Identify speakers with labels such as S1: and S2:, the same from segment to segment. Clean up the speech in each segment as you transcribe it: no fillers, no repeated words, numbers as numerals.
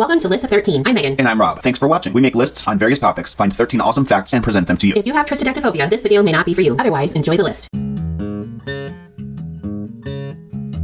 S1: Welcome to List of 13. I'm Megan.
S2: And I'm Rob. Thanks for watching. We make lists on various topics, find 13 awesome facts, and present them to you.
S1: If you have triskaidekaphobia, this video may not be for you. Otherwise, enjoy the list.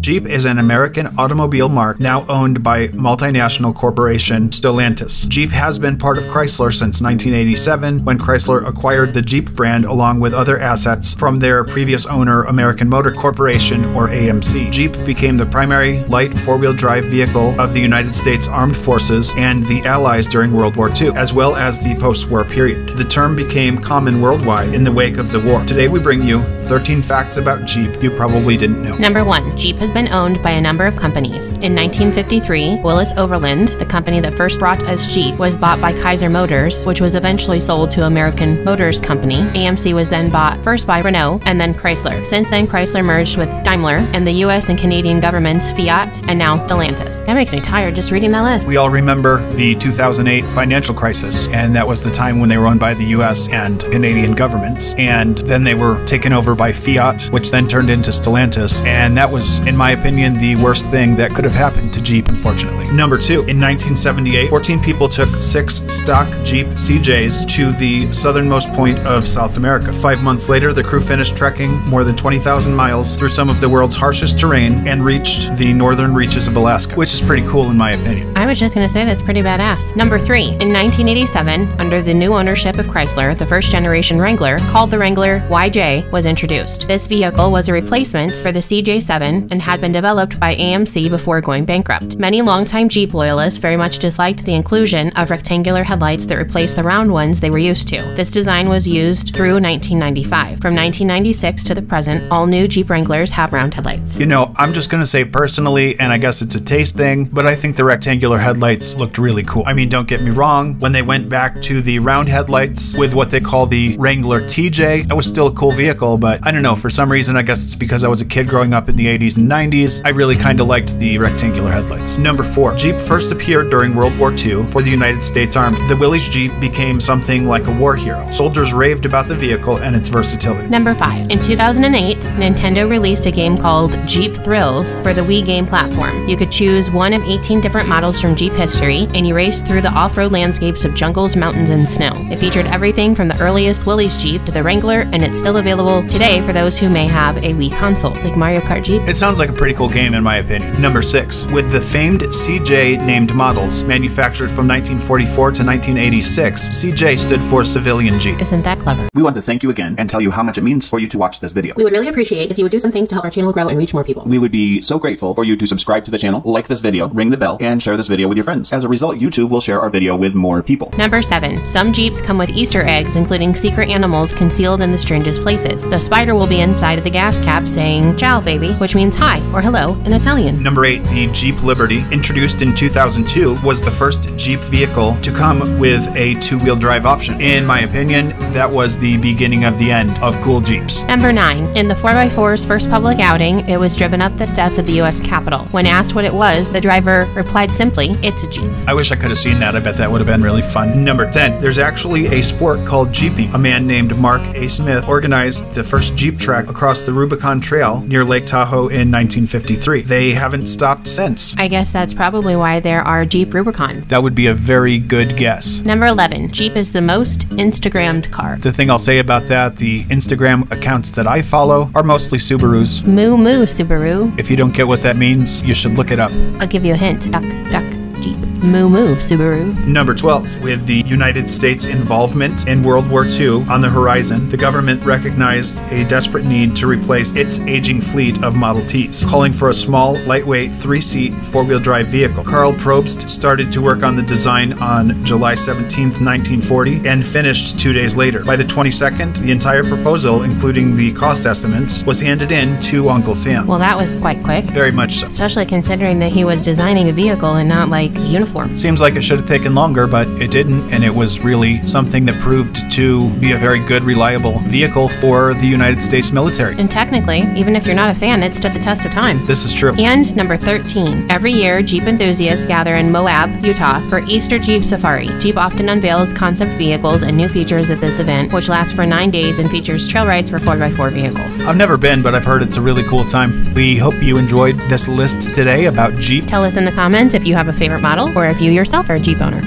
S3: Jeep is an American automobile marque now owned by multinational corporation Stellantis. Jeep has been part of Chrysler since 1987, when Chrysler acquired the Jeep brand along with other assets from their previous owner, American Motor Corporation, or AMC. Jeep became the primary light four-wheel drive vehicle of the United States Armed Forces and the Allies during World War II, as well as the post-war period. The term became common worldwide in the wake of the war. Today we bring you 13 facts about Jeep you probably didn't know.
S4: Number 1. Jeep has been owned by a number of companies. In 1953, Willis Overland, the company that first brought us Jeep, was bought by Kaiser Motors, which was eventually sold to American Motors Company. AMC was then bought first by Renault and then Chrysler. Since then, Chrysler merged with Daimler and the US and Canadian governments Fiat and now Stellantis. That makes me tired just reading that list.
S3: We all remember the 2008 financial crisis, and that was the time when they were owned by the US and Canadian governments, and then they were taken over by Fiat, which then turned into Stellantis, and that was, in my opinion, the worst thing that could have happened to Jeep, unfortunately. Number 2. In 1978, 14 people took 6 stock Jeep CJs to the southernmost point of South America. 5 months later, the crew finished trekking more than 20,000 miles through some of the world's harshest terrain and reached the northern reaches of Alaska, which is pretty cool in my opinion.
S4: I was just going to say that's pretty badass. Number 3. In 1987, under the new ownership of Chrysler, the first generation Wrangler, called the Wrangler YJ, was introduced. This vehicle was a replacement for the CJ7 and had been developed by AMC before going bankrupt. Many longtime Jeep loyalists very much disliked the inclusion of rectangular headlights that replaced the round ones they were used to. This design was used through 1995. From 1996 to the present, all new Jeep Wranglers have round headlights.
S3: You know, I'm just gonna say personally, and I guess it's a taste thing, but I think the rectangular headlights looked really cool. I mean, don't get me wrong, when they went back to the round headlights with what they call the Wrangler TJ, that was still a cool vehicle, but I don't know, for some reason, I guess it's because I was a kid growing up in the 80s and 90s, I really kind of liked the rectangular headlights. Number 4. Jeep first appeared during World War II for the United States Army. The Willys Jeep became something like a war hero. Soldiers raved about the vehicle and its versatility.
S4: Number 5. In 2008, Nintendo released a game called Jeep Thrills for the Wii game platform. You could choose one of 18 different models from Jeep history, and you raced through the off-road landscapes of jungles, mountains, and snow. It featured everything from the earliest Willys Jeep to the Wrangler, and it's still available today for those who may have a Wii console, like Mario Kart Jeep.
S3: It sounds like a pretty cool game in my opinion. Number 6. With the famed CJ named models manufactured from 1944 to 1986, CJ stood for Civilian Jeep.
S4: Isn't that clever?
S2: We want to thank you again and tell you how much it means for you to watch this video.
S1: We would really appreciate if you would do some things to help our channel grow and reach more people.
S2: We would be so grateful for you to subscribe to the channel, like this video, ring the bell, and share this video with your friends. As a result, YouTube will share our video with more people.
S4: Number 7. Some Jeeps come with Easter eggs, including secret animals concealed in the strangest places. The spider will be inside of the gas cap saying, "Ciao, baby," which means hi or hello in Italian.
S3: Number 8. The Jeep Liberty, introduced in 2002, was the first Jeep vehicle to come with a two-wheel drive option. In my opinion, that was the beginning of the end of cool Jeeps.
S4: Number 9. In the 4x4's first public outing, it was driven up the steps of the U.S. Capitol. When asked what it was, the driver replied simply, "It's a Jeep."
S3: I wish I could have seen that. I bet that would have been really fun. Number 10. There's actually a sport called Jeeping. A man named Mark A. Smith organized the first Jeep track across the Rubicon Trail near Lake Tahoe in 1953. They haven't stopped since.
S4: I guess that's probably why there are Jeep Rubicons.
S3: That would be a very good guess.
S4: Number 11. Jeep is the most Instagrammed car.
S3: The thing I'll say about that, the Instagram accounts that I follow are mostly Subarus.
S4: Moo moo, Subaru.
S3: If you don't get what that means, you should look it up.
S4: I'll give you a hint. Duck, duck, Jeep. Moo moo, Subaru.
S3: Number 12. With the United States' involvement in World War II on the horizon, the government recognized a desperate need to replace its aging fleet of Model Ts, calling for a small, lightweight, 3-seat, four-wheel drive vehicle. Karl Probst started to work on the design on July 17, 1940, and finished 2 days later. By the 22nd, the entire proposal, including the cost estimates, was handed in to Uncle Sam.
S4: Well, that was quite quick.
S3: Very much so.
S4: Especially considering that he was designing a vehicle and not like a uniform.
S3: Seems like it should have taken longer, but it didn't, and it was really something that proved to be a very good, reliable vehicle for the United States military.
S4: And technically, even if you're not a fan, it stood the test of time.
S3: This is true.
S4: And number 13. Every year, Jeep enthusiasts gather in Moab, Utah for Easter Jeep Safari. Jeep often unveils concept vehicles and new features at this event, which lasts for 9 days and features trail rides for 4x4 vehicles.
S3: I've never been, but I've heard it's a really cool time. We hope you enjoyed this list today about Jeep.
S4: Tell us in the comments if you have a favorite model or if you yourself are a Jeep owner.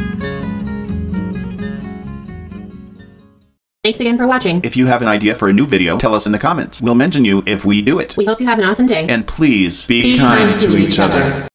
S1: Thanks again for watching.
S2: If you have an idea for a new video, tell us in the comments. We'll mention you if we do it.
S1: We hope you have an awesome day.
S2: And please be kind to each other.